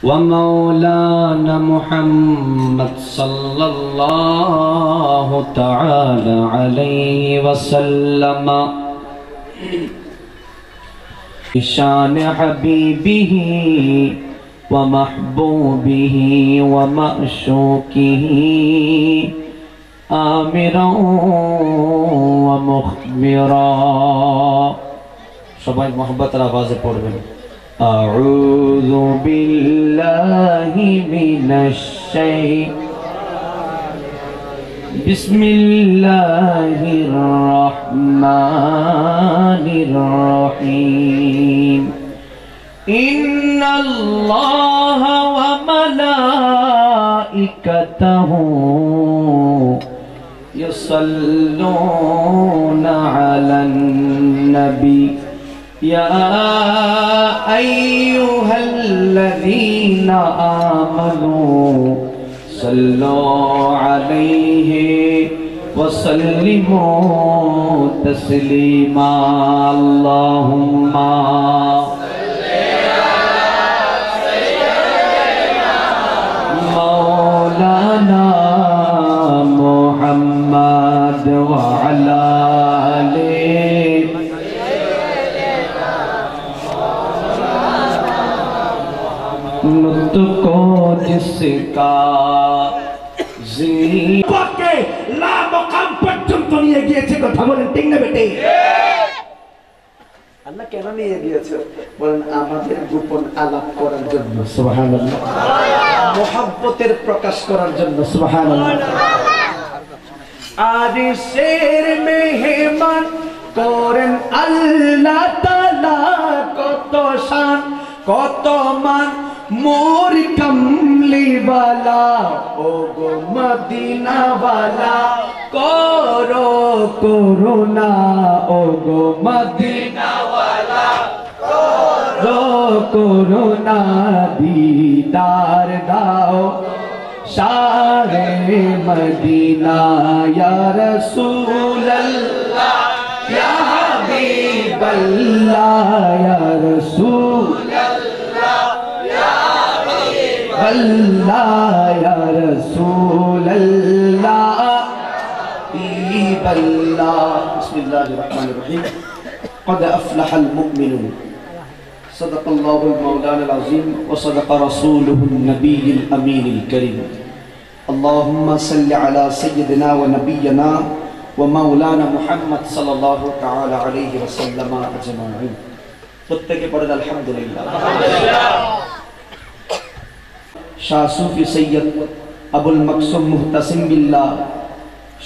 ومولانا محمد صلى الله تعالى عليه وسلم شان حبيبه ومحبوبه ومعشوقه آمرا ومخبرا সবাই মোহব্বতের আওয়াজে পড়বেন أعوذ بالله من الشيطان بسم الله الرحمن الرحيم إن الله وملائكته يصلون على النبي يا أيها الذين آمنوا صلوا عليه وسلموا تسليما اللهم صل على سيدنا مولانا محمد وعلى को जिसका जीवके ला मकाम পর্যন্ত নিয়ে গিয়েছে কথা বলেন ঠিক না বেটে আল্লাহ কেন নিয়ে গিয়েছে বলেন আমাদের গোপন আলাপ করার জন্য সুবহানাল্লাহ মুহাব্বতের প্রকাশ করার জন্য সুবহানাল্লাহ আরিশের মেহমান করেন আল্লাহ তাআলা কত শান কত মান मोर कमली वाला ओ गो मदीना वाला करो कोरोना ओ गो मदीना वाला करो कोरोना दीदार दाओ शारे मदीना या रसूल अल्लाह या हबीब अल्लाह या रसूल अल्लाह या रसूल अल्लाह बल्ला बिस्मिल्लाहिर रहमानिर रहीम क़द अफ़लहल मुमिनून सदक़ल्लाहुल मौलानाल अज़ीम व सदक़ रसूलुहुन नबिय्युल अमीनुल करीम अल्लाहुम्मा सल्लि अला सय्यिदिना व नबिय्यिना व मौलाना मुहम्मद सल्लल्लाहु तआला अलैहि वसल्लम अजमाईन प्रत्येके पढ़ें अल्हम्दुलिल्लाह शाह सूफी सैयद अबुल मकसूम मुहतसिम बिल्लाह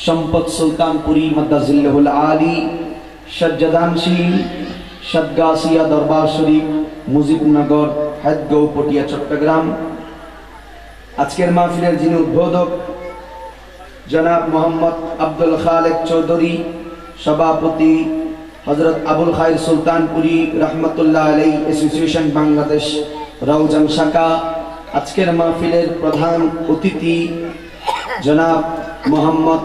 शंपत सुल्तानपुरी मद्दाजिल्लहुल आली सज्जदानशील सदगासिया दरबार शरीफ मुजिबनगर हैदगांव पटिया चट्टग्राम आजकेर महफिलेर जिनि उद्बोधक जनाब मोहम्मद अब्दुल खालेक चौधरी सभापति हजरत अबुल खायर सुल्तानपुरी रहमतुल्लाह अलैहि एसोसिएशन बांग्लादेश रौजान शाखा आजकेर महफिलेर प्रधान अतिथि जनाब मोहम्मद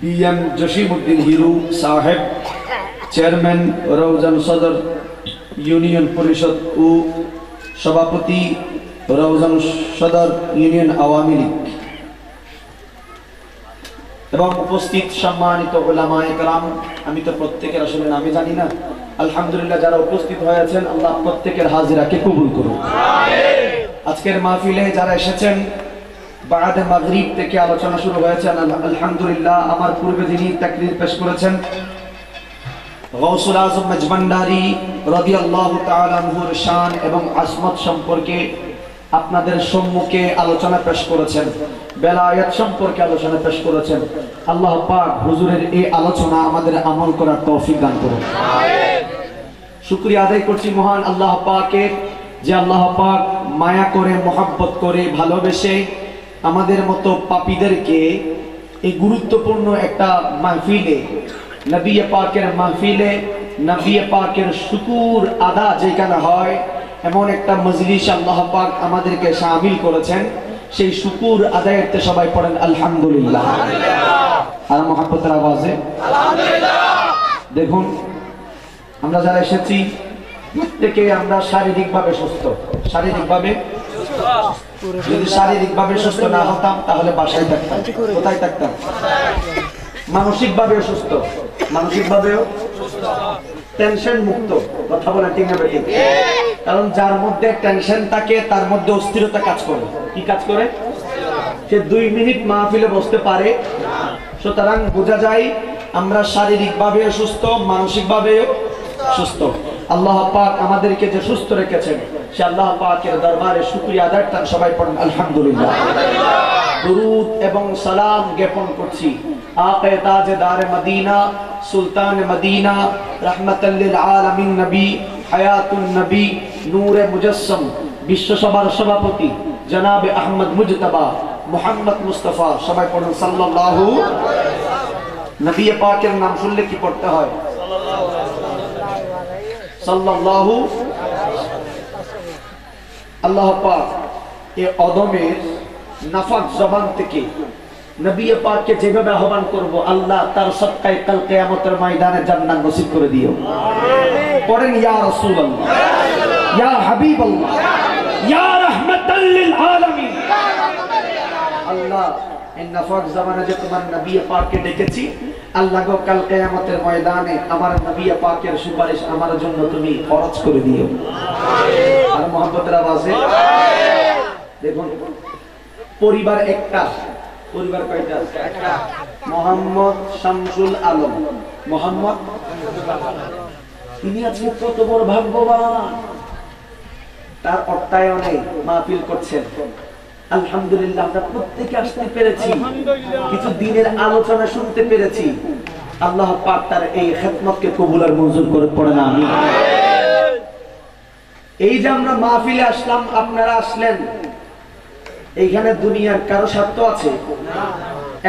बीएम जसीमुद्दीन हिरू साहेब चेयरमैन रौजान सदर यूनियन परिषद व सभापति रौजान सदर यूनियन आवामी लीग एवं उपस्थित सम्मानित उलामाए केराम आमी तो प्रत्येकेर आसले नामे जानि ना আলহামদুলিল্লাহ যারা উপস্থিত হয়েছেন আল্লাহ প্রত্যেকের হাজিরাকে কবুল করুন আজকের মাহফিলে যারা এসেছেন বাদে মাগরিব থেকে আলোচনা শুরু হয়েছে আলহামদুলিল্লাহ আমার পূর্বে যিনি তাকরীর পেশ করেছেন গাউসুল আজম মজভান্ডারি রাদিয়াল্লাহু তাআলা আনহুর শান এবং আজমত সম্পর্কে আপনাদের সম্মুখে আলোচনা পেশ করেছেন বেলায়েত সম্পর্কে আলোচনা পেশ করেছেন আল্লাহ পাক হুজুরের এই আলোচনা আমাদের আমল করার তৌফিক দান করুন আমিন শুকরিয়া আদায় করছি মহান আল্লাহ পাকের যে আল্লাহ পাক মায়া করে মোহাব্বত করে ভালোবেসে আমাদের মতো পাপীদেরকে এই গুরুত্বপূর্ণ একটা মাহফিলে নবী পাকের মাহফিলে নবী পাকের শুকর আদা যেখানে হয় এমন একটা মজলিস আল্লাহ পাক আমাদেরকে শামিল করেছেন সেই শুকর আদায়েতে সবাই পড়েন আলহামদুলিল্লাহ আর মোহাব্বতের আওয়াজে আলহামদুলিল্লাহ। দেখুন আমরা যারা এসেছি প্রত্যেকে আমরা শারীরিকভাবে সুস্থ। শারীরিকভাবে যদি শারীরিকভাবে সুস্থ না হতাম তাহলে বাসায় থাকতাম। কোথায় থাকতাম? মানসিকভাবেও সুস্থ, মানসিকভাবেও টেনশন মুক্ত। কথা বলে ঠিক না বেঠিক? কারণ যার মধ্যে টেনশন থাকে তার মধ্যে অস্থিরতা কাজ করে। কি কাজ করে? সে 2 মিনিট মাহফিলে বসতে পারে। সুতরাং বোঝা যায় আমরা শারীরিকভাবেও সুস্থ, মানসিকভাবেও সুস্থ। আল্লাহ পাক আমাদেরকে যে সুস্থ রেখেছেন সে আল্লাহ পাকের দরবারে শুকরিয়া আদায় করেন। সবাই পড়েন আলহামদুলিল্লাহ। দুরূদ এবং সালাম জ্ঞাপন করছি আকে তাজদার মদিনা, সুলতান মদিনা, রাহমাতাল লিল আলামিন নবী, হায়াতুন নবী, নূরে মুজাসসাম, বিশ্বসভার সভাপতি জনাবে আহমদ মুজতবা মুহাম্মদ মুস্তাফা। সবাই পড়েন সাল্লাল্লাহু। নবী পাকের নাম শুনলে কি পড়তে হয়? সাল্লাল্লাহু। আল্লাহ পাক এই অদমের নাফাক জবান থেকে নবী পাককে যেভাবে আহ্বান করব আল্লাহ তার সদকায়ে কাল কিয়ামতের ময়দানে জান্নাত নসিব করে দিও। পড়েন ইয়া রাসূলুল্লাহ, ইয়া হাবিবাল্লাহ, ইয়া রাহমাতাল লিল আলামিন। আল্লাহ এই নাফাক জবানে যে তোমার নবী পাককে ডেকেছি, আল্লাহ গো কাল কিয়ামতের ময়দানে আমার নবী পাকের সুপারিশ আমার জন্য তুমি ফরজ করে দিও। আর মোহাম্মতের আওয়াজে দেখুন, পরিবার একটা, পরিবার কয়টা? একটা। মোহাম্মদ শামসুল আলম, মোহাম্মদ, তিনি আজকে কত বড় ভাগ্যবান। তার অর্থায়নে মাহফিল করছেন। আলহামদুলিল্লাহ আমরা প্রত্যেকে আসতে পেরেছি, কিছু দিনের আলোচনা শুনতে পেরেছি। আল্লাহ পাক তার এই খেদমতকে কবুল আর মঞ্জুর করে পড়ে না আমি। এই যে আমরা মাহফিলে আসলাম, আপনারা আসলেন, এইখানে দুনিয়ার কারো স্বার্থ আছে?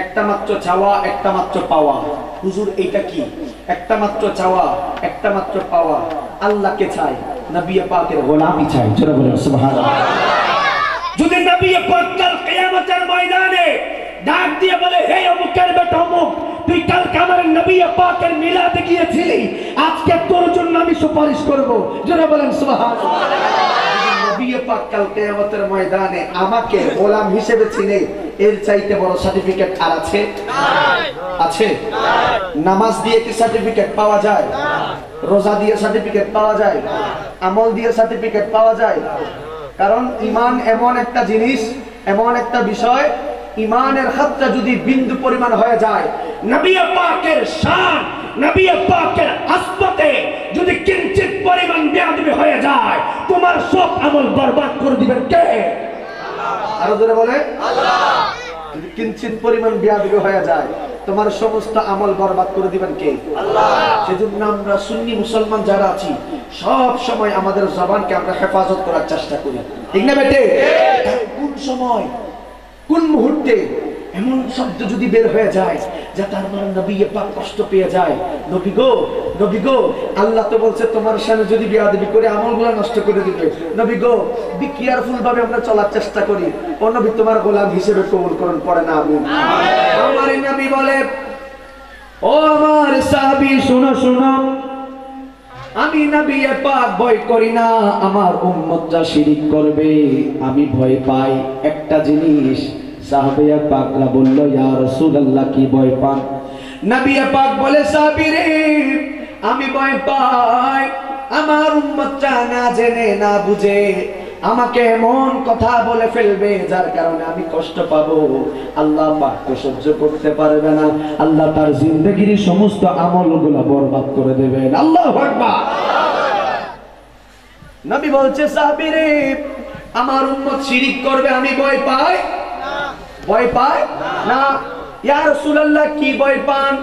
একটা মাত্র চাওয়া, একটা মাত্র পাওয়া। হুজুর এইটা কি? একটা মাত্র চাওয়া, একটা মাত্র পাওয়া। আল্লাহকে চাই, নবী পাকের গোলামি চাই। জোরে বলেন সুবহানাল্লাহ। যদি নবী পাক কাল কিয়ামতের ময়দানে ডাক দিয়ে বলে, হে অমুকের বেটা অমুক, তুই কালকে আমার নবী পাকের মিলাদে গিয়েছিলি, আজকে তোর জন্য আমি সুপারিশ করব। জোরে বলেন সুবহানাল্লাহ। নবী পাক কাল কিয়ামতের ময়দানে আমাকে গোলাম হিসেবে চিনে, এর চাইতে বড় সার্টিফিকেট আর আছে? আছে? নামাজ দিয়ে কি সার্টিফিকেট পাওয়া যায়? রোজা দিয়ে সার্টিফিকেট পাওয়া যায়? আমল দিয়ে সার্টিফিকেট পাওয়া যায়? কারণ ঈমান এমন একটা জিনিস, এমন একটা বিষয়, ঈমানের খাতটা যদি বিন্দু পরিমাণ হয়ে যায়, নবী পাকের শান, নবী পাকের আসমতে যদি কিঞ্চিত পরিমাণ বেয়াদবি হয়ে যায়, তোমার সব আমল বরবাদ করে দিবেন কে? আল্লাহ। আরো জোরে বলে আল্লাহ। যদি কিঞ্চিত পরিমাণ বেয়াদবি হয়ে যায়, তোমার সমস্ত আমল বরবাদ করে দিবেন কে? আল্লাহ। সেজন্য আমরা সুন্নি মুসলমান যারা আছি সব সময় আমাদের জবানকে আমরা হেফাজত করার চেষ্টা করি, ঠিক না বেটে? কোন সময়, কোন মুহূর্তে এমন শব্দ যদি বের হয়ে যায় যা তার মানে নবী পাক কষ্ট পেয়ে যায়, নবী গো, নবী গো, আল্লাহ তো বলছে তোমার সামনে যদি বেয়াদবি করে আমলগুলো নষ্ট করে দিবে, নবী গো, বি কেয়ারফুল ভাবে আমরা চলার চেষ্টা করি। ও নবী তোমার গোলাম হিসেবে কবুল করুন, পড়ে না আমিন। আমার নবী বলে, ও আমার সাহাবী শুনো শুনো, আমি নবী পাক ভয় করি না আমার উম্মতরা শিরিক করবে, আমি ভয় পাই একটা জিনিস। সাহাবে পাকরা বলল, ইয়া রাসূলুল্লাহ কি ভয় পান? নবী পাক বলে, সাহাবী রে, আমি ভয় পাই আমার উম্মতরা না জেনে না বুঝে আমাকে এমন কথা বলে ফেলবে যার কারণে আমি কষ্ট পাবো। আল্লাহ পাক তো সহ্য করতে পারবে না, আল্লাহ তার জিন্দেগির সমস্ত আমলগুলো বরবাদ করে দেবেন। আল্লাহু আকবার। নবী বলছে, সাহাবী রে, আমার উম্মত শিরিক করবে, আমি ভয় পাই? ভয় পাই না। ইয়া রাসূলুল্লাহ কি ভয় পান?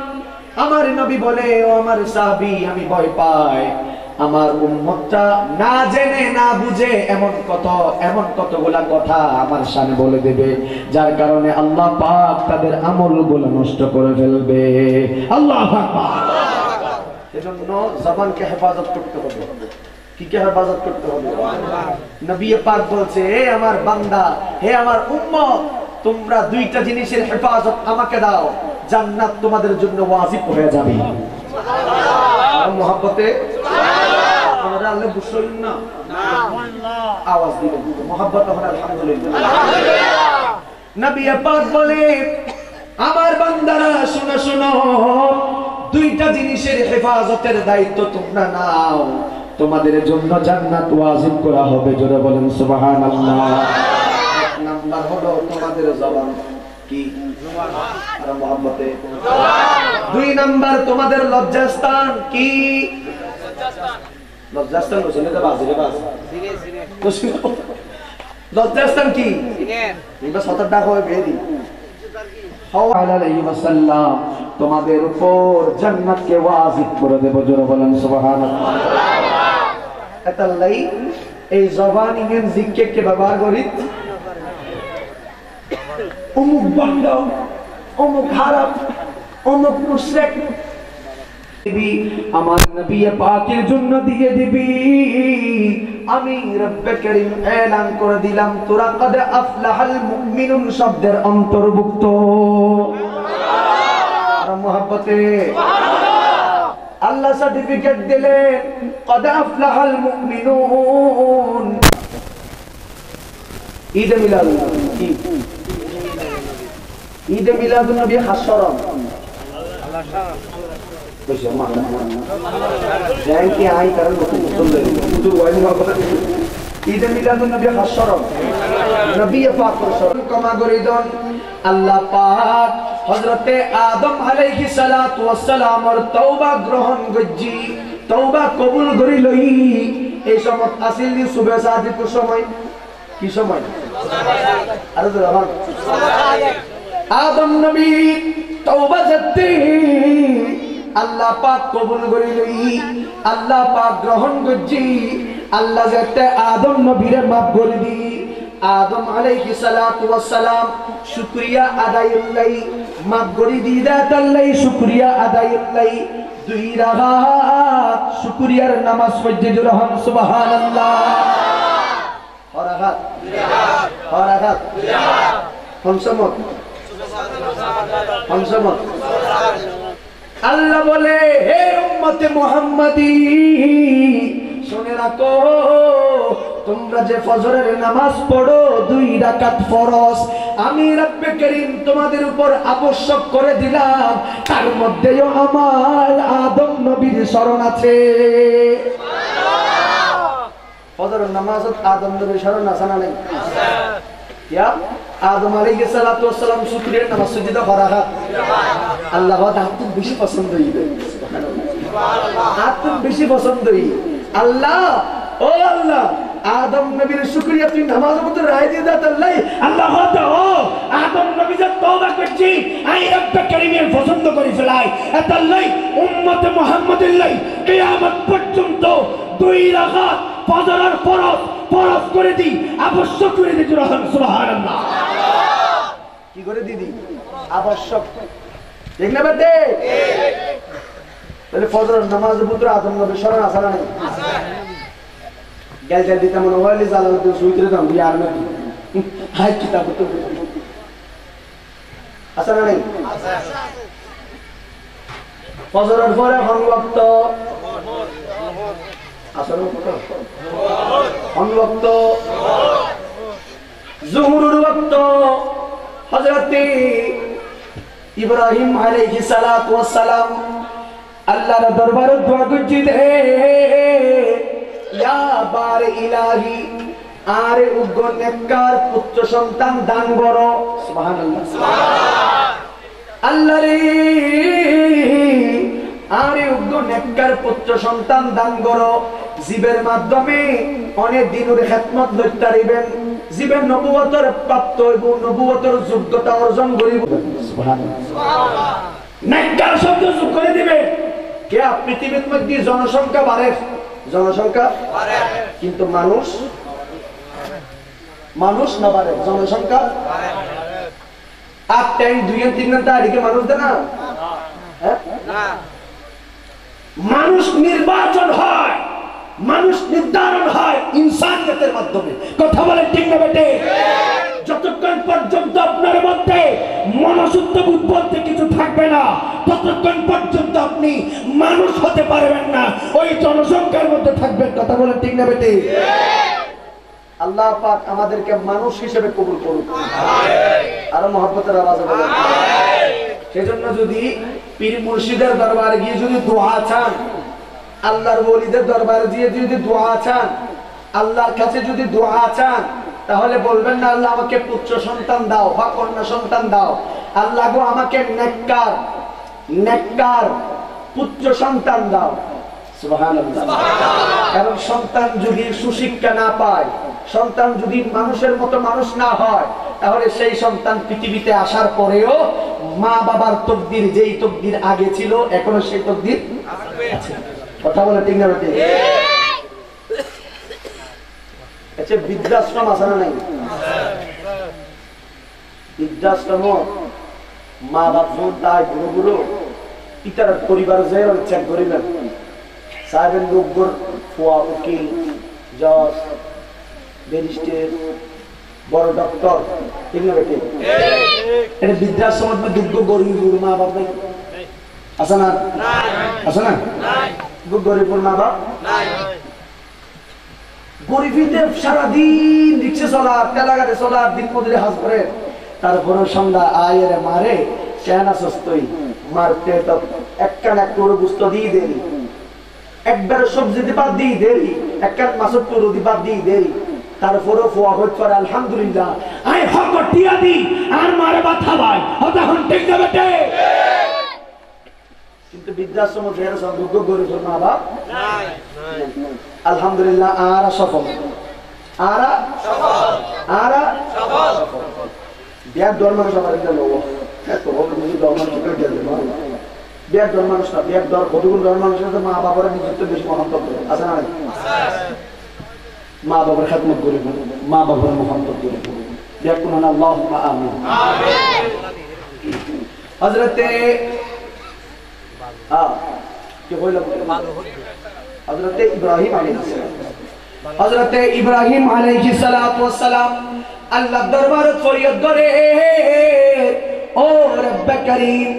আমার নবী বলে, ও আমার সাহাবী, আমি ভয় পাই আমার উম্মতটা না জেনে না বুঝে এমন কতগুলা কথা আমার সামনে বলে দেবে যার কারণে আল্লাহ পাক তাদের আমলগুলো নষ্ট করে ফেলবে। আল্লাহু আকবার। এজন্য জবানকে হেফাজত করতে হবে। কি কে হেফাজত করতে হবে? নবী পাক বলছে, হে আমার বান্দা, হে আমার উম্মত, তোমরা দুইটা জিনিসের হেফাজত আমাকে দাও, জান্নাত তোমাদের জন্য ওয়াজিব হয়ে যাবে। সুবহানাল্লাহ। মহব্বতে আপনারা আল্লাহ বুঝছেন না আওয়াজ দিবেন মোহাব্বত তখন আলহামদুলিল্লাহ। নবী পাক বলে আমার বান্দারা শোনো শোনো, দুইটা জিনিসের হেফাজতের দায়িত্ব তোমরা নাও, তোমাদের জন্য জান্নাত ওয়াজিব করা হবে। জোরে বলেন সুবহানাল্লাহ। এক নাম্বার হলো তোমাদের জবান কি আর মহব্বতে, দুই নাম্বার তোমাদের লজ্জাস্থান কি লজ্জাস্থান বসলে তো বাজে বাজে লজ্জাস্থান কি এবার সতর ডাক হয় বেরি আলাইহি ওয়াসাল্লাম তোমাদের উপর জান্নাতকে ওয়াজিব করে দেব। জোরে বলেন সুবহানাল্লাহ। এতাল্লাই এই জবান ইংরেজ জিকিরকে ব্যবহার করি অমুক বন্ধ, অমুক খারাপ, অমুক মুশরিক আমার নবী পাকের জন্য দিয়ে দিবি। আমি রব্বে করিম এলান করে দিলাম তোরা কদ আফলাহাল মুমিনুন শব্দের অন্তর্ভুক্ত। আর মুহাব্বতে আল্লাহ সার্টিফিকেট দিলেন কদ আফলাহাল মুমিনুন। ঈদে মিলাদ, ঈদে মিলাদুন নবী হাসরম ঈদে মিলাদুন নবী হাসরম নবী পাক ক্ষমা করে দেন। আল্লাহ পাক হযরতে আদম আলাইহিস সালাতু ওয়াস সালামের তওবা গ্রহণ গজ্জি, তওবা কবুল করি লই। এই সময় আসিল নি সুবহ সাদিকুর সময়, কি সময় আরে তো রাত আদম নবী তওবা করতে আল্লাহ পাক কবুল করে লই, আল্লাহ পাক গ্রহণ গজ্জি। আল্লাহ যাতে আদম নবীরে মাফ করে দি। আদম আলাইহিস সালাতু ওয়াস সালাম শুকরিয়া আদায়ুল্লাহ মাফ করে দি দাতাল্লাহ শুকরিয়া আদায়ুল্লাহ। দুই রাকাত শুকরিয়ার নামাজ পড়তে জোরহান সুবহানাল্লাহ। হরাকাত হরাকাত পঞ্চমত পঞ্চমত। আল্লাহ বলে হে উম্মতে মুহাম্মাদি শুনে রাখো, তোমরা যে ফজরের নামাজ পড়ো 2 রাকাত ফরজ, আমি রব্বে করিম তোমাদের উপর আবশ্যক করে দিলাম। তার মধ্যেও আমার আদম নবীর শরণ আছে। ফজরের নামাজত আদম নবীর শরণ আছে না নেই? ইয়া আদম আলাইহিস সালাতু ওয়াস সালাম শুকরিয়ার নামাজ সুজদা ফরাহাত আল্লাহ হাত বেশি পছন্দ হইবে। সুবহানাল্লাহ। হাত বেশি পছন্দ হই আল্লাহ ও আল্লাহ আদম নবীর শুকরিয়া তুই নামাজের মধ্যে রায় দিয়ে দাও। আল্লাহ আল্লাহ হতো ও আদম নবী যে তওবা করছি আই রব্বে করিমের পছন্দ করে ফেলাই। আল্লাহ উম্মতে মুহাম্মাদিল্লাহ কিয়ামত পর্যন্ত 2 রাকাত ফজরের ফরজ ফরজ করে দি, আবশ্যক করে দি। সুবহানাল্লাহ। কি করে দিদি? আবশ্যক। ঠিক না বেটে? তাহলে ফজরের নামাজের পুত্র আদম নবীর শরণ আছে না? আছে। গেল গেল দিতে মনে হইলে জালালউদ্দিন সুইদরে দাম দিয়ে আর না হাই কিতাব তো আছে না নেই? আছে। ফজরের পরে কোন ওয়াক্ত? আসর ওয়াক্ত, কোন ওয়াক্ত? জোহরের ওয়াক্ত। হযরত ইব্রাহিম আলাইহিস সালাতু ওয়াস সালাম আল্লাহর দরবারে দোয়া করতে দে ইয়া বার ইলাহি আরে উগ্র নেককার পুত্র সন্তান দান করো। সুবহানাল্লাহ। আল্লাহ রে আরে উগ্র নেককার পুত্র সন্তান দান করো, জীবের মাধ্যমে অনেক দিনের খেদমত লইতে দিবেন, জীবের নবুয়তের প্রাপ্ত হইব, নবুয়তের যোগ্যতা অর্জন করিব। সুবহানাল্লাহ। নেককার শব্দ যোগ করে দিবে কে? পৃথিবীর মধ্যে জনসংখ্যা বাড়ে, জনসংখ্যা বাড়ে কিন্তু মানুষ মানুষ না বাড়ে, জনসংখ্যা বাড়ে। 8 টাইম 2 3 ঘন্টা এদিকে মানুষ দেয় না? না। মানুষ নির্বাচন হয়, মানুষ নির্ধারণ হয় ইনসানিয়তের মাধ্যমে। কথা বলে ঠিক না বেটে? যতক্ষণ পর্যন্ত আপনার আপনার মধ্যে মনশুদ্ধবোধ বলতে কিছু থাকবে না, ততক্ষণ পর্যন্ত আপনি মানুষ হতে পারবেন না, ওই জনসংখ্যার মধ্যে থাকবেন। কথা বলেন ঠিক না বেটে? আল্লাহ পাক আমাদেরকে মানুষ হিসেবে কবুল করুন, আরো মহব্বতের আওয়াজে বলেন। সেজন্য যদি পীর মুর্শিদের দরবারে গিয়ে যদি দোয়া চান, আল্লাহর ওলিদের দরবারে গিয়ে যদি দোয়া চান, আল্লাহর কাছে যদি দোয়া চান, তাহলে বলবেন না আল্লাহ আমাকে পুত্র সন্তান দাও বা কন্যা সন্তান দাও, আল্লাহ গো আমাকে নেককার পুত্র সন্তান দাও। সুবহানাল্লাহ। কারণ সন্তান যদি সুশিক্ষা না পায়, সন্তান যদি মানুষের মতো মানুষ না হয়, তাহলে সেই সন্তান পৃথিবীতে আসার পরেও মা বাবার তকদির, যেই তকদির আগে ছিল এখনো সেই তকদির আছে। কথা বলে ঠিক না বেটে? আচ্ছা, বৃদ্ধাশ্রম আছে না নাই? বৃদ্ধাশ্রম মা বাপ তাই বুড়ো বুড়ো ইতার পরিবার যে চেক করিবেন, সাহেবের লোকগুর ফোয়া, উকিল, জজ, ব্যারিস্টার, বড় ডক্টর, ঠিক না বেটে? এটা বৃদ্ধাশ্রম দুঃখ গরিব মা বাপ নাই আছে না? আছে না? গরিব মা বাপ গরিবিতে সারাদিন রিক্সা চলা, তেলাগাড়ি চলা, দিন মজুরি হাজ করে, তারপরে সন্ধ্যা আয়ের মারে চেনা সস্তই মারতে তো একখান এক করে বুঝতে দিয়ে দেরি, একবার সবজি বাদ দিয়ে দেরি, একখান মাছের টুরু বাদ দিয়ে দেরি, তারপরে ফোয়া হইতে পারে আলহামদুলিল্লাহ আই হক টিয়া দি আর মারে বাথা ভাই হতা হন ঠিক না বেটে? কিন্তু বৃদ্ধাশ্রম ফের সঙ্গ গরিব মা বাপ আলহামদুলিল্লাহ আরা সফল, আরা বিয়ার দল মানুষ আমার গেল বিয়ার দল মানুষ না, বিয়ার দল কতগুলো দল মানুষের মা বাবার নিজের বেশি মহব্বত করে আছে না? মা বাবার খেদমত করে, মা বাবার মহব্বত করে বিয়ার কোন আল্লাহুম্মা আমিন। হযরতে কি হইল হযরতে ইব্রাহিম আলাইহিস সালাম, হযরতে ইব্রাহিম আলাইহিস সালাতু ওয়াস সালাম আল্লাহ দরবারে ফরিয়াদ করে, ও রব্বে করিম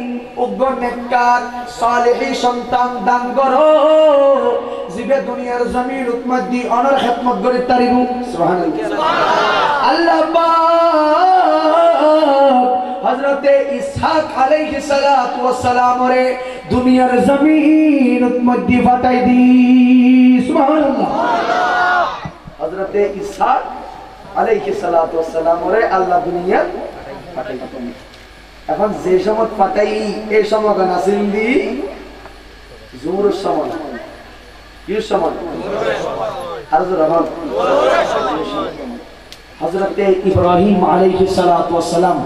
উগ্র নেককার সালেহী সন্তান দান করো, জিবে দুনিয়ার জমিন উম্মত দি অনর খিদমত করে তারিবু। সুবহানাল্লাহ। আল্লাহ পাক হযরতে ইসহাক আলাইহিস সালাতু ওয়াস সালাম রে দুনিয়ার জমিন উম্মত দি ফাটাই দি। সুবহানাল্লাহ। হযরতে ইসহাক আলাইহিস সালাতু ওয়াস সালাম রে আল্লাহ দুনিয়া ফাটাই দি। এখন যে সময় পাতাই এই সময় নাসিল দি জোরের সময়, কি সময়? আর রহমান হযরতে ইব্রাহিম আলাইহিস সালাতু ওয়াস সালাম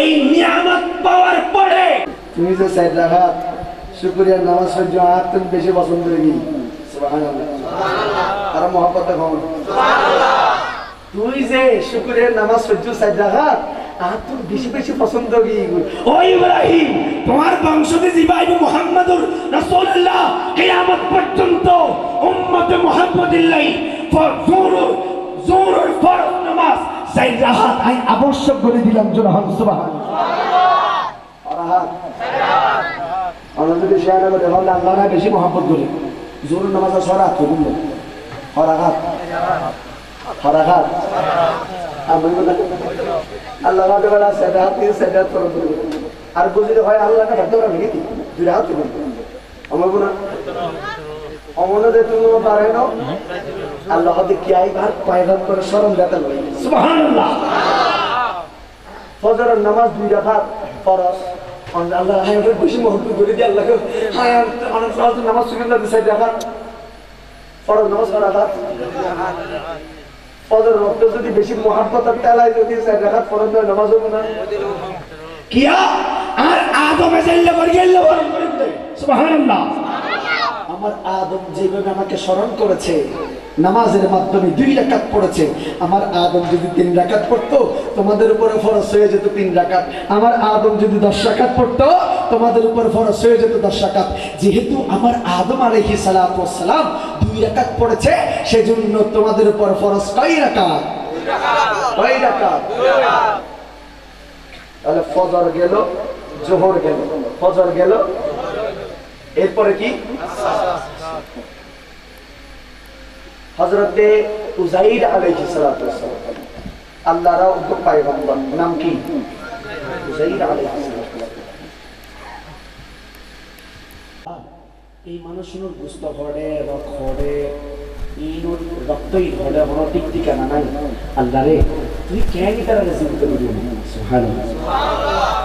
এই নিয়ামত পাওয়ার পরে তুমি যে সাইড রাখা শুকরিয়ার নামাজ পড়ছো, আর তুমি বেশি পছন্দ করি। সুবহানাল্লাহ। আর মহব্বত হন সুবহানাল্লাহ। তুই যে শুকরিয়ার নামাজ পড়ছো সাইড রাখা, আর তুই বেশি বেশি পছন্দ করি। ও ইব্রাহিম, তোমার বংশতে জিবাইব মুহাম্মাদুর রাসূলুল্লাহ কিয়ামত পর্যন্ত উম্মতে মুহাম্মাদিল্লাহ জোহর ফরজ নামাজ সাইড রাখা আই আবশ্যক করে দিলাম। জোরে সুবহানাল্লাহ। আমরা যদি শেয়ার করে তাহলে আল্লাহ না বেশি মহব্বত করি। জোহর নামাজ সরাত কবুল হরাঘাত হরাঘাত আমি বলি আল্লাহ রাতে বেলা সেটা হাত দিয়ে সেটা করব, আর বুঝলে হয় আল্লাহ না ধরতে পারবে কি দুই হাত করব আমার বলা অমনে তুমি পারে না আল্লাহ হাতে কি আইবার পয়গাম করে শরম দেতা লই। সুবহানাল্লাহ। ফজরের নামাজ 2 রাকাত ফরজ, আল্লাহ হায় বেশি মহব্বত করে দি আল্লাহকে হায় অনেক ফরজ নামাজ সুন্নাত 6 রাকাত ফরজ নামাজ রাকাত ফজর ওয়াক্ত যদি বেশি মহব্বত আর তেলাই যদি 6 রাকাত ফরজ নামাজ হবে না কিয়া আর আদমে জাল্লা করে গেল সুবহানাল্লাহ। আমার আদম যেভাবে আমাকে স্মরণ করেছে নামাজের মাধ্যমে 2 রাকাত পড়েছে, আমার আদম যদি 3 রাকাত পড়তো তোমাদের উপরে ফরজ হয়ে যেত 3 রাকাত, আমার আদম যদি 10 রাকাত পড়তো তোমাদের উপরে ফরজ হয়ে যেত 10 রাকাত। যেহেতু আমার আদম আলাইহিস সালাতু ওয়াস সালাম 2 রাকাত পড়েছে, সেজন্য তোমাদের উপর ফরজ কয় রাকাত? 2 রাকাত। তাহলে ফজর গেল, জোহর গেল, ফজর গেল, এরপরে কি হযরতে উযাইর আলাইহিস সালাতু ওয়াস সালাম, আল্লাহর উদ্যোগ পয়গম্বর, নাম কি উযাইর আলাইহিস সালাতু ওয়াস সালাম। এই মানুষের গুস্ত ঘরে রক ঘরে ইনুর রক্তই ঘরে হলো টিকটিকা নাই। আল্লাহ রে তুই কেন তারা জীবিত করবি? সুবহানাল্লাহ,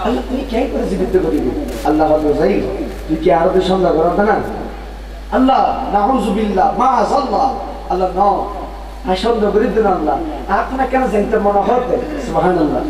আল্লাহ তুই কেন করে জীবিত করবি? আল্লাহ বলে যাই তুই কি আরো সন্দেহ করো না? আল্লাহ নাউযুবিল্লাহ মাআযাল্লাহ, আল্লাহ ন আই সন্দেহ করি দিন আল্লাহ আপনার কেন জানতে মনে হতে? সুবহানাল্লাহ,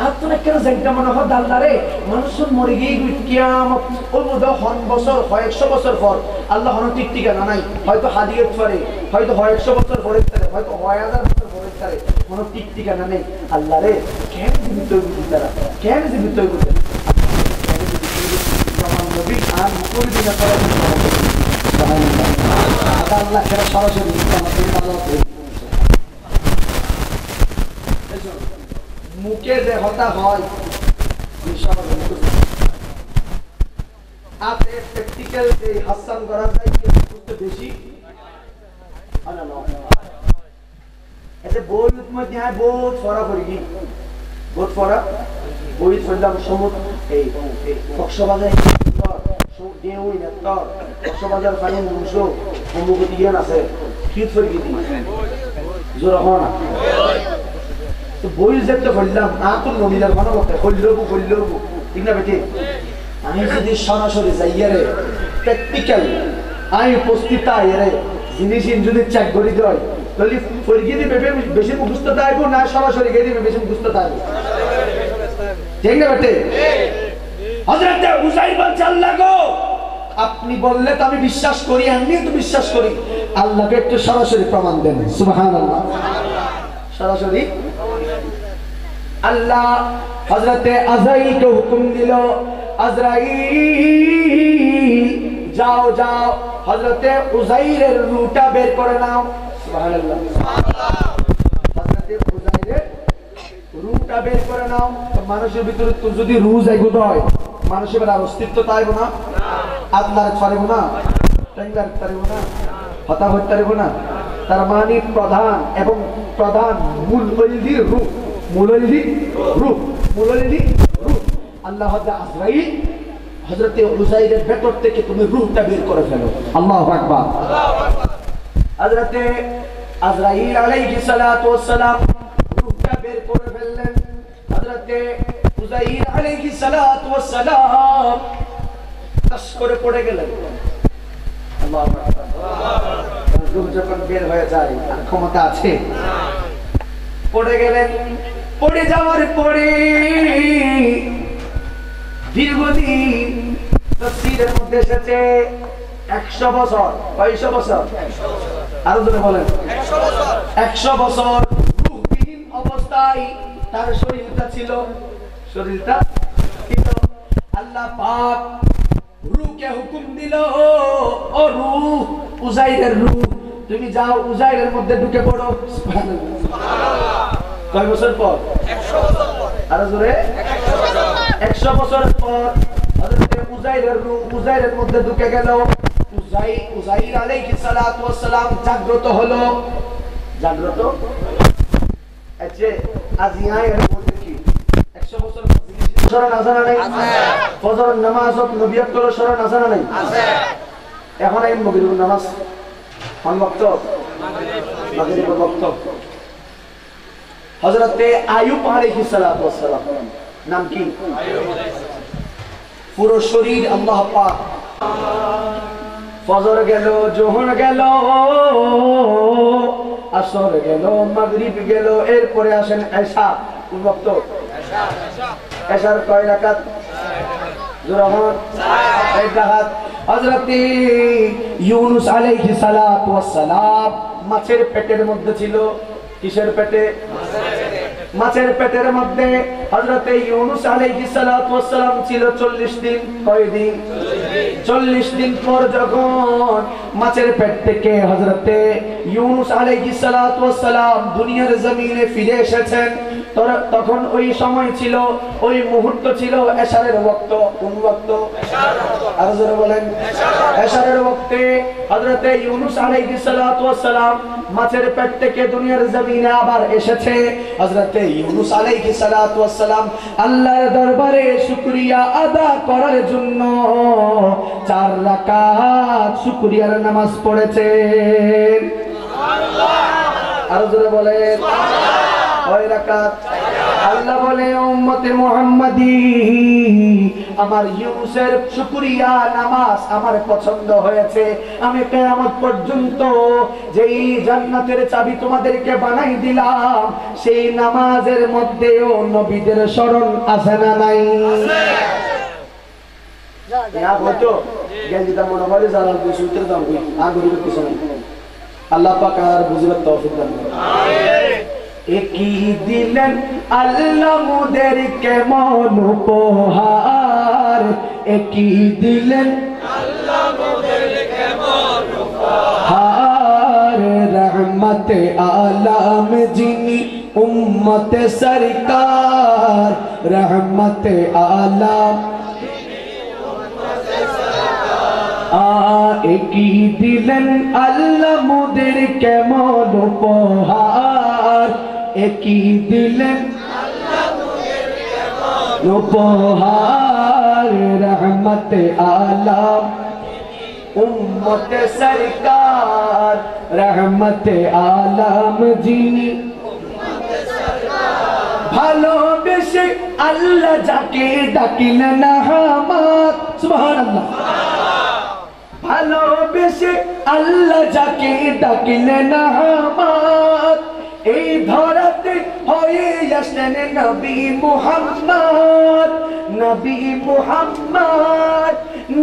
আপনার কেন জানতে মনে হতে? আল্লাহ রে মানুষের মরে গিয়ে কিয়ামত ওই মধ্যে হন বছর হয় 100 বছর পর আল্লাহ হন টিকটিকা নাই, হয়তো হাদিয়ত পরে, হয়তো হয় 100 বছর পরে তারে, হয়তো 1000 বছর পরে তারে, কোনো টিকটিকা নাই। আল্লাহ রে কেন জীবিত হইবি তারা? কেন জীবিত হইবি? প্রমাণ নবী আর কোন দিন তারা সুবহানাল্লাহ, আল্লাহ কেন সরাসরি আমাদের আল্লাহ মুখে যে হতা হয় আপনি প্র্যাকটিক্যাল যে হাসান করা যায় কি বেশি এতে বই মধ্যে হয় বহুত ফরা করি কি বহুত ফরা বই ফেললাম সমুদ্র এই কক্সবাজার দেউই না তোর কক্সবাজার ফাইন মুংশ অমুক দিয়ান আছে ফিট ফরি কি জোর হয় না তো বই যেতে বললাম আতুল নমিলার ভালো কথা হইলবু ঠিক না বেটি? আমি যদি সরাসরি যাইয়ারে প্র্যাকটিক্যাল আমি উপস্থিত আইরে জিনিস যদি চেক করি দেয় তাহলে ফরিয়ে দিবে বেশি মুখস্থ থাকবো না সরাসরি গিয়ে দিবে বেশি মুখস্থ থাকবো? ঠিক না বেটি? হযরত উযাইর বলছে আল্লাহ গো আপনি বললে তো আমি বিশ্বাস করি, আমিও তো বিশ্বাস করি, আল্লাহকে একটু সরাসরি প্রমাণ দেন। সুবহানাল্লাহ, সরাসরি আল্লাহ হযরতে আজরাইলকে হুকুম দিল, আজরাইল যাও যাও হযরতে উযাইরের রূহটা বের করে নাও। সুবহানাল্লাহ, হযরতে উযাইরের রূহটা বের করে নাও। মানুষের ভিতরে তো যদি রূহ জায়গত হয় মানুষের আর অস্তিত্ব তাইব না, আল্লাহর পারব না, টেঙ্গার পারব না, হতা হতে পারব না। তার মানে প্রধান এবং প্রধান মূল হইলি রূহ, আল্লাহ আজরাইল হযরতে উযাইরের ভেতর থেকে তুমি রূহটা বের করে ফেলো। আল্লাহু আকবার। হযরতে আজরাইল আলাইহিস সালাতু ওয়াস সালাম রূহটা বের করে ফেললেন। হযরতে উযাইর আলাইহিস সালাতু ওয়াস সালাম তাস করে পড়ে গেলেন। আল্লাহু আকবার। রূহ যখন বের হয়ে যায় আর ক্ষমতা আছে, পড়ে গেলেন। পড়ে যাওয়ার পরে দীর্ঘদিন তাফসীরের মধ্যে এসেছে 100 বছর। কয়শো বছর? আরো জোরে বলেন। 100 বছর রূহবিহীন অবস্থায় তার শরীরটা ছিল। আল্লাহ পাক রূহকে হুকুম দিল, ও রূহ, উযাইরের রূহ তুমি যাও উযাইরের মধ্যে ঢুকে পড়ো। সুবহানাল্লাহ। কয় বছর পর? 100 বছর পর। আরো জোরে 100 বছর পর হযরত উযাইরের রূহ উযাইরের মধ্যে ঢুকে গেল। উযাইর আলাইহিস সালাতু ওয়াস সালাম জাগ্রত হলো। জাগ্রত আছে আজিয়ায়ের মধ্যে কি 100 বছর শরণ আজানা নাই আছে? ফজর নামাজত নবিয়ত কল শরণ আজানা নাই আছে? এখন এই মাগরিব নামাজ কোন ওয়াক্ত? মাগরিবের ওয়াক্ত। হযরতে আইয়ুব আলাইহিস সালাতু ওয়াস সালাম, নাম কি? পুরো শরীর আল্লাহ পাক। ফজর গেল, যোহর গেল, আসর গেল, মাগরিব গেল, এরপরে আসেন এশা। কোন ওয়াক্ত? এশার কয় রাকাত? জোরাহন 1 রাকাত। হযরতে ইউনূস আলাইহিস সালাতু ওয়াস সালাম মাছের পেটের মধ্যে ছিল। কিসের পেটে? মাছের পেটের মধ্যে হযরতে ইউনূস আলাইহিস সালাতু ওয়াস সালাম ছিল 40 দিন। কয় দিন? 40 দিন পর যখন মাছের পেট থেকে হযরতে ইউনূস আলাইহিস সালাতু ওয়াস সালাম দুনিয়ার জমিনে ফিরে এসেছেন, তখন ওই সময় ছিল, ওই মুহূর্ত ছিল এশারের ওয়াক্ত। কোন ওয়াক্ত? আর জোরে বলেন। এশারের ওয়াক্তে হযরতে ইউনূস আলাইহিস সালাতু ওয়াস সালাম মাছের পেট থেকে দুনিয়ার জমিনে আবার এসেছে। হযরতে ইউনূস আলাইহিস সালাতু ওয়াস সালাম আল্লাহর দরবারে শুকরিয়া আদা করার জন্য 4 রাকাত শুকরিয়ার নামাজ পড়েছেন। সুবহানাল্লাহ। আর জোরে বলেন কয় রাকাত? আল্লাহ বলে উম্মতে মুহাম্মাদি আমার ইউনূসের শুকরিয়া নামাজ আমার পছন্দ হয়েছে। আমি কিয়ামত পর্যন্ত যেই জান্নাতের চাবি তোমাদেরকে বানাই দিলাম সেই নামাজের মধ্যেও নবীদের স্মরণ আছে না নাই? আছে। ইয়া বলতো গেঞ্জিটা মনে হয় যারা সূত্রে দাম কই আগরিব কিছু নাই। আল্লাহ পাক আর বুঝবার তৌফিক দান করুন। আমিন। একই দিলেন আল্লাহ মোদেরকে মন উপহার, একই দিলেন আল্লাহ মোদেরকে মন উপহার। রহমতে আলম যিনি উম্মতে সরকার, রহমতে আলম একই দিলেন আল্লাহ মোদেরকে মন উপহার, একই দিলেন আল্লাহ মোদেরকে মন উপহার। রহমতে আলম উম্মতে সরকার, রহমতে আলম যিনি ভালোবেসে আল্লাহ যাকে ডাকিলেন আহমদ। সুবহানাল্লাহ। ভালোবেসে আল্লাহ যাকে ডাকিলেন আহমদ, এই ধরাতে হয়ে আসলেন নবী মুহাম্মদ, নবী মুহাম্মদ,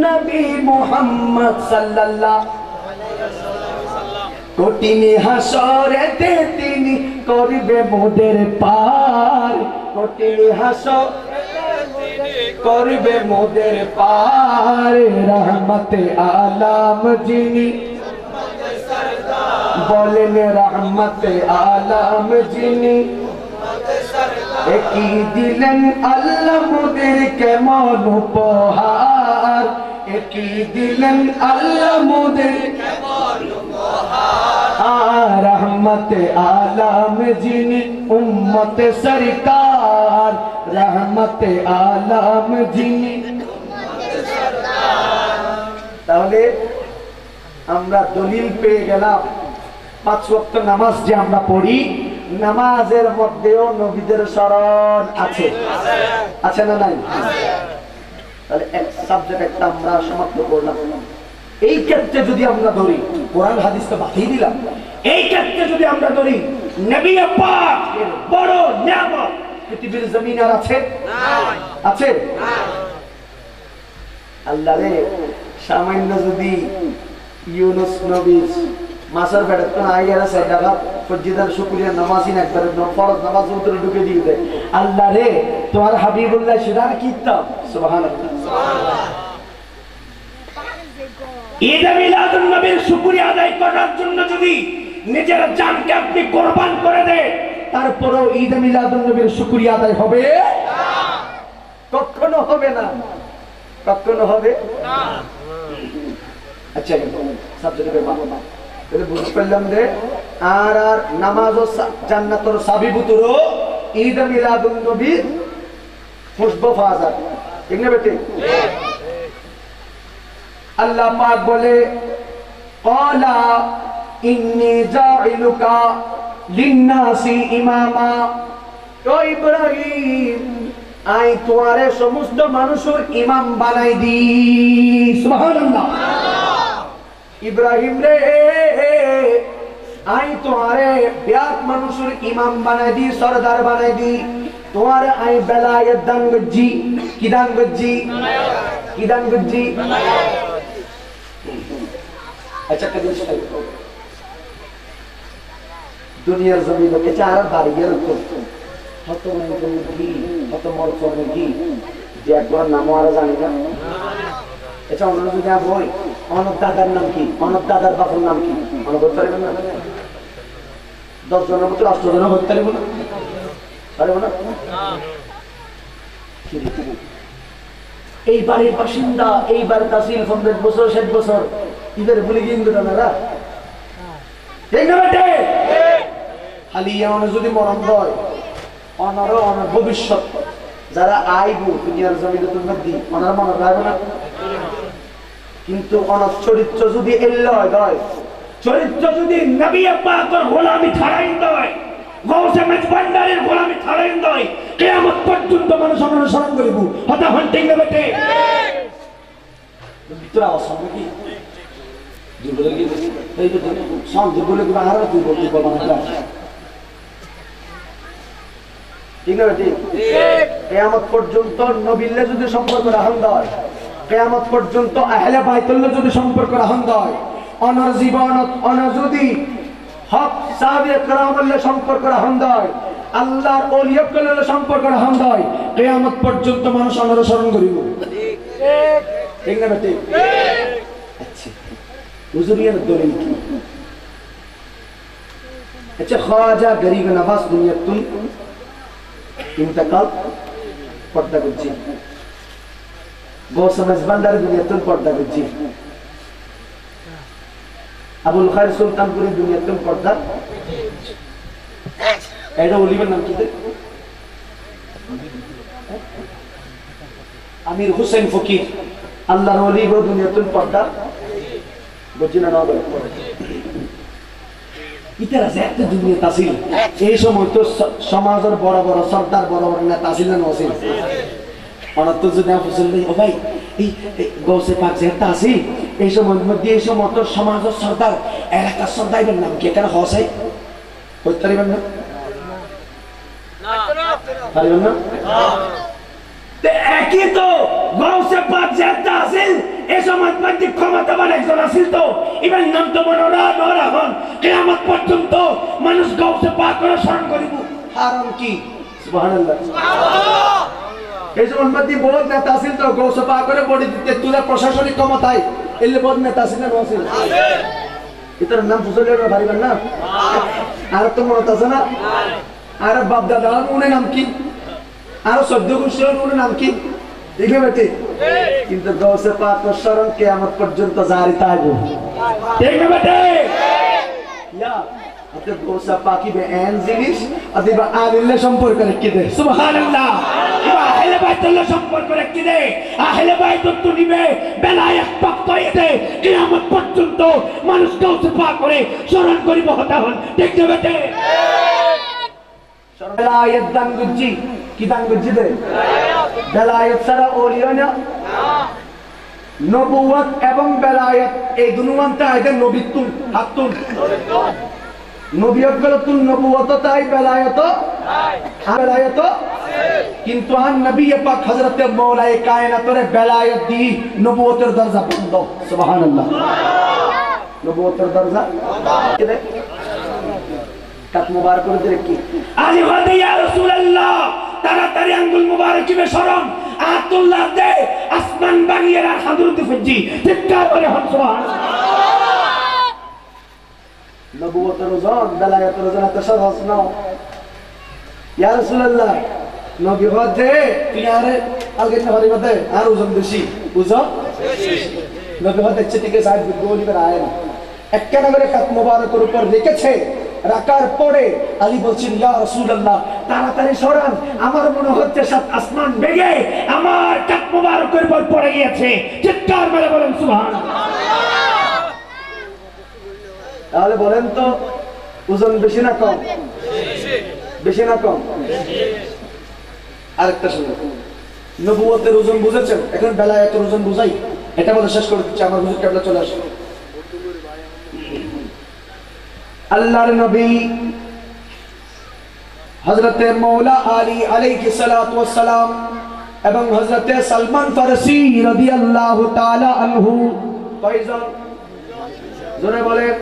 নবী মুহাম্মদ সাল্লাল্লাহু আলাইহি ওয়াসাল্লাম। কঠিন হাসরেতে তিনি করবে মোদের পার, কঠিন হাসরেতে তিনি করবে মোদের পার। রহমতে আলম যিনি উম্মতে সরকার, বলেন রহমতে আলম যিনি উম্মতে সরকার। একই দিলেন আল্লাহ মোদেরকে মন উপহার, একই দিলেন আল্লাহ মোদেরকে মন উপহার। রহমতে আলম যিনি উম্মতে সরকার, রহমতে আলম যিনি উম্মতে সরকার। তাহলে আমরা দলিল পেয়ে গেলাম 5 ওয়াক্ত নামাজ যে আমরা পড়ি, নামাজের মধ্যেও নবীদের স্মরণ আছে। আছে না নাই? তাহলে এক সাবজেক্ট একটা আমরা সমাপ্ত করলাম। এই ক্ষেত্রে যদি আমরা ধরি, কোরআন হাদিস তো বাতিল দিলাম, এই ক্ষেত্রে যদি আমরা ধরি নবী পাক বড় নিয়ামত পৃথিবীর জমিনে আর আছে? নাই। আছে? নাই। আল্লাহ রে, সামান্য যদি ইউনূস নবী মাসের পেটে তো আইয়ারা সাইডাবা ফজিদার শুকরিয়া নামাজই না একবার ফরজ নামাজ উত্তরে ঢুকে দিয়ে দেয়। আল্লাহ রে, তোমার হাবিবুল্লাহ সুরান কিতাব। সুবহানাল্লাহ। সুবহানাল্লাহ। ঈদ মিলাদুন নবীর শুকরিয়া আদায় করার জন্য যদি নিজের জানকে আপনি কুরবান করে দেন, তারপরেও ঈদ মিলাদুন নবীর শুকরিয়া আদায় হবে না। কখনো হবে না। কখনো হবে না। আচ্ছা, সাবজেক্টে বাবা তাহলে বুঝতে পারলাম যে আর নামাজ ও জান্নাতের সাবিবুতুরো ঈদ মিলাদুন নবীর খুশবু ফাজার। ঠিক না বেটি? আল্লাহ পাক বলে ক্বালা ইন্নী জাইলুকা লিন্নাসি ইমামা। ও ইব্রাহিম, আই তোমারে সমস্ত মানুষের ইমাম বানাই দি। সুবহানাল্লাহ। ইব্রাহিম রে, আই তোমারে ব্যাক মানুষের ইমাম বানাই দি, সরদার বানাই দি। তোমার আই বেলায়েত দান গজ্জি। কি দান গজ্জি? কি দান গজ্জি? আচ্ছা, কদিন দুনিয়ার জমিনে এটা আর দাঁড়িয়ে রাখতো হত কি হত মর্ফ কি যে একবার নামও আর জানি না। এটা অন্য যদি বই অনব দাদার নাম কি, অনব দাদার বাপুর নাম কি মনে করতে পারবেন না? 10 জনের মতো 8 জনের হতে পারবে না। পারবো না? এই বাড়ির বাসিন্দা, এই বাড়িতে আসিল 50 বছর 60 বছর, এবারে ভুলে গিয়ে না খালি যদি মরণ হয় অনারও অনার ভবিষ্যৎ যারা আইব দুনিয়ার জমিনে তোমার দিই ওনার মনে রাখবে না। কিন্তু অনার চরিত্র যদি এল্লয় হয়, চরিত্র যদি নবী পাকের গোলামি ছাড়াই নয়, গৌসে মেজবান্ডারের গোলামি ছাড়াই নয়, কিয়ামত পর্যন্ত মানুষ অনুসরণ করিব। হতা হন ঠিক না বেটে? ভিতরে আওয়াজ হবে কি? দুর্বল গিয়ে এই তো সব দুর্বল গিয়ে আরো দুর্বল বানাতে ঠিক না বেটে? কিয়ামত পর্যন্ত নবীলে যদি সম্পর্ক রাখা হয়, কিয়ামত পর্যন্ত আহলে বাইতুল্লাহ যদি সম্পর্ক রাখা হয়, অনার জীবনত অনার যদি হক সাহাবায়ে কেরামের সম্পর্ক রাখা হয়, আল্লাহর ওলিয়াদের সম্পর্ক রাখা হয়, কিয়ামত পর্যন্ত মানুষ অনুসরণ করিব। ঠিক না বেটে? আচ্ছা হুজুরিয়ার দলিল কি? আচ্ছা খাজা গরিব নওয়াজ দুনিয়াতুল इंतकाल पर्दा गुज्जी बहुत समझदार दुनियातुल पर्दा गुज्जी अबुल खैर सुल्तानपुरी दुनियातुल पर्दा ऐडा ओलिवर नाम किधर आमिर हुसैन फकीर अल्लाह ओली वो दुनियातुल पर्दा गुज्जी ना नाम इतना ज़्यादा दुनिया तासील ये समय तो समाज और बड़ा बड़ा सरदार बड़ा बड़ा ना तासील ना नौसील और तो जो ना फुसल नहीं ओ भाई ये गौ से पाक ज़्यादा तासील ये समय में ये समय तो समाज और सरदार एलाका सरदार बन नाम क्या कर हौस है कोई तरीक़ा ना तरीक़ा ना ते एक ही तो गौ से पाक ज़्यादा तासील ऐसा मत मत दिखो मत बना ऐसा नासिल तो इवन नाम तो मनोरा नोरा हन कियामत पर्यंत तो मनुष्य गौ से पाक कर शरण करिबु हाराम की सुबहानअल्लाह ऐसा मत मत दी बहुत ना तासिल तो गौ से पाक करे बॉडी दिते तुला प्रशासनिक क्षमताय इल्ले बहुत ना तासिल ना नोसिल इतर नाम फुसले ना भारी बनना आर तो मन तासा ना आर बाप दादा उन्हें नाम की आर शब्द कुशल उन्हें नाम की देखिए बेटे किंतु गौ से पाक को शरण कियामत पर्यंत जारी थाकबो देखिए बेटे या अते गौ से पाकी बे एन जिनिस अदिबा आलिल्ले সম্পর্ক রেখে দে সুবহানাল্লাহ ইবা আহলে বাইতুল্লাহ সম্পর্ক রেখে দে আহলে বাইতুত নিবে বেলায়েত প্রাপ্ত হইতে কিয়ামত পর্যন্ত মানুষ গৌ से পাক করে শরণ করিব হতা হন দেখতে বেটে বেলায়েত দান গুজি কি দান গুজি দে বেলায়েত সারা ওলিয়ানা নবুয়ত এবং বেলায়েত এই দুনুয়ান্তে আইতে নবিতুন হাতুন নবিয়ত গলতুন নবুয়ত তাই বেলায়েত বেলায়েত কিন্তু আন নবী পাক হযরত মাওলায়ে কায়নাতের বেলায়েত দি নবুয়তের দরজা বন্ধ সুবহানাল্লাহ নবুয়তের দরজা বন্ধ কাত মুবারক করে দেখি আলী ওয়াদে ইয়া রাসূলুল্লাহ তাড়াতাড়ি আঙ্গুল মুবারক মে শরম আতুল্লাহ দে আসমান বাগিয়ে আর হযরত ফজি চিৎকার করে হন সুবহানাল্লাহ নবুয়তের রোজান বেলায়েতের রোজান তশাহস নাও ইয়া রাসূলুল্লাহ নবী ওয়াদে পিয়ারে আলগে নবী ওয়াদে আর ওজন বেশি ওজন নবী ওয়াদে চিঠিকে সাহেব গোলি করে আয় না একটা করে কাত মুবারকের উপর লিখেছে রাকার পরে আলী বলছেন ইয়া রাসূলুল্লাহ তাড়াতাড়ি সরান আমার মনে হচ্ছে সাত আসমান ভেঙে আমার কাত মুবারকের উপর পড়ে গিয়েছে চিৎকার মেরে বলেন সুবহানাল্লাহ তাহলে বলেন তো ওজন বেশি না কম বেশি না কম আরেকটা শুনুন নবুয়তের ওজন বুঝেছেন এখন বেলায়েতের ওজন বুঝাই এটা বলে শেষ করে দিচ্ছি আমার হুজুর কেবলা চলে আসে আল্লাহর নবী হযরত মাওলা আলী আলাইহিস সালাতু ওয়াস সালাম এবং হযরত সালমান ফারসি রাদিয়াল্লাহু তাআলা আনহু কয়জন জোরে বলেন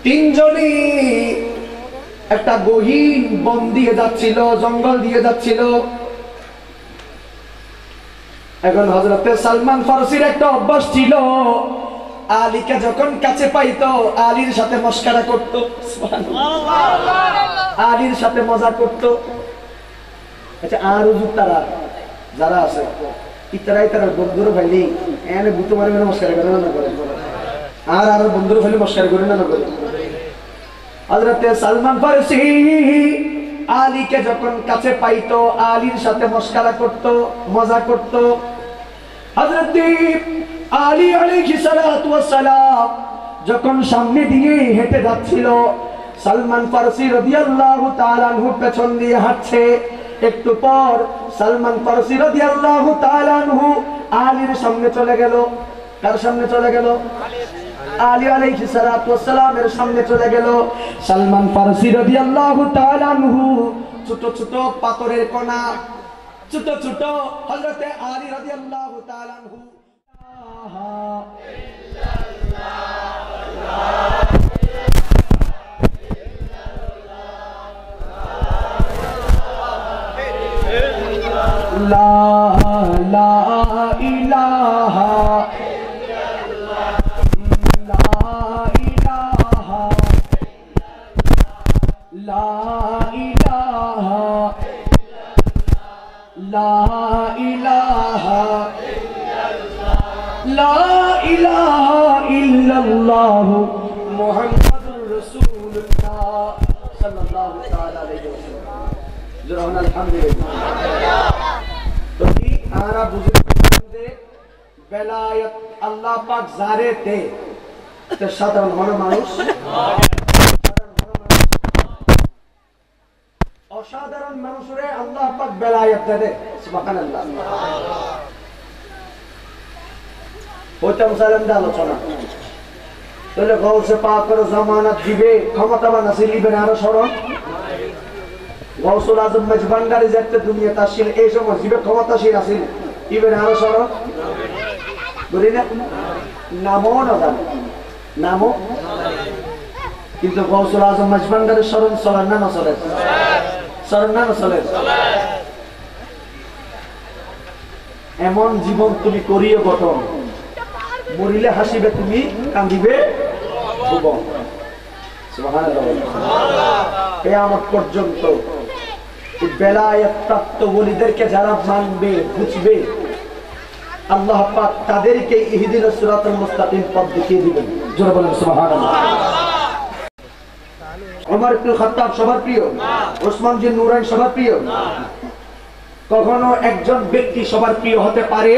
তিনজনই একটা গহীন বন দিয়ে যাচ্ছিল জঙ্গল দিয়ে যাচ্ছিল এখন হযরত সালমান ফারসির একটা অভ্যাস ছিল আলীকে যখন কাছে পাইতো আলীর সাথে মস্কারা করত, আলীর সাথে মজা করত। আচ্ছা আর তারা যারা আছে ইতারাই তারা বন্ধুরও ভাইলি এনে বুতো মারে নমস্কার করে না করে, আর বন্ধুরও ভাইলি মস্কার করে না করে। হযরত সালমান ফারসি আলীকে যখন কাছে পাইতো আলীর সাথে মস্কারা করত, মজা করত। হযরত আলী আলাইহিস সালাতু ওয়াস সালাম যখন সামনে দিয়ে হেঁটে যাচ্ছিল, সালমান ফারসি রাদিয়াল্লাহু তাআলা আনহু পেছন দিয়ে হাঁটছে। একটু পর সালমান ফারসি রাদিয়াল্লাহু তাআলা আনহু আলীর সামনে চলে গেল। কার সামনে চলে গেল? আলী আলাইহিস সালাতু ওয়াস সালামের সামনে চলে গেল। সালমান ফারসি রাদিয়াল্লাহু তাআলা আনহু ছোট ছোট পাথরের কণা, ছোট ছোট হযরতে আলী রাদিয়াল্লাহু তাআলা আনহু লা লা ইলাহা লা ইলাহা লা ইলাহা লা ইলাহা লা ইলাহা ইল্লাল্লাহ মুহাম্মাদুর রাসূলুল্লাহ সাল্লাল্লাহু তাআলা আলাইহি ওয়াসাল্লাম। জোরান আলহামদুলিল্লাহ। তো কি আমরা বুঝতে যে বেলায়েত আল্লাহ পাক যারে দে তে সাধারণ মানুষ, অসাধারণ মানুষরে আল্লাহ পাক বেলায়েত দেয়। সুবহানাল্লাহ। ওইটাম সালাম দা আলোচনা তাহলে গৌসে পাকের জামানত দিবে ক্ষমতাবান আছে লিবেন আরো স্মরণ। গৌসুল আজম মেজবান্ডারি যেতে দুনিয়া তাসিল এই সময় জিবে ক্ষমতাশীল আছিল ইবেন আরো স্মরণ বলি না, নামও না জানে নামও, কিন্তু গৌসুল আজম মেজবান্ডারের স্মরণ চলেন না না চলে? স্মরণ না না চলে? এমন জীবন তুমি করিও গঠন, মরিলে হাসিবে তুমি, কান্দিবে ভুবন। সুবহানাল্লাহ। কিয়ামত পর্যন্ত বেলায়েত প্রাপ্ত ওলিদেরকে যারা মানবে বুঝবে আল্লাহ পাক তাদেরকে ইহদিনাস সিরাতাল মুস্তাকিম পথ দেখিয়ে দিবেন। জোরে বলেন সুবহানাল্লাহ। ওমর ইবনে খাত্তাব সবার প্রিয়, ওসমান বিন নুরাইন সবার প্রিয়। কখনো একজন ব্যক্তি সবার প্রিয় হতে পারে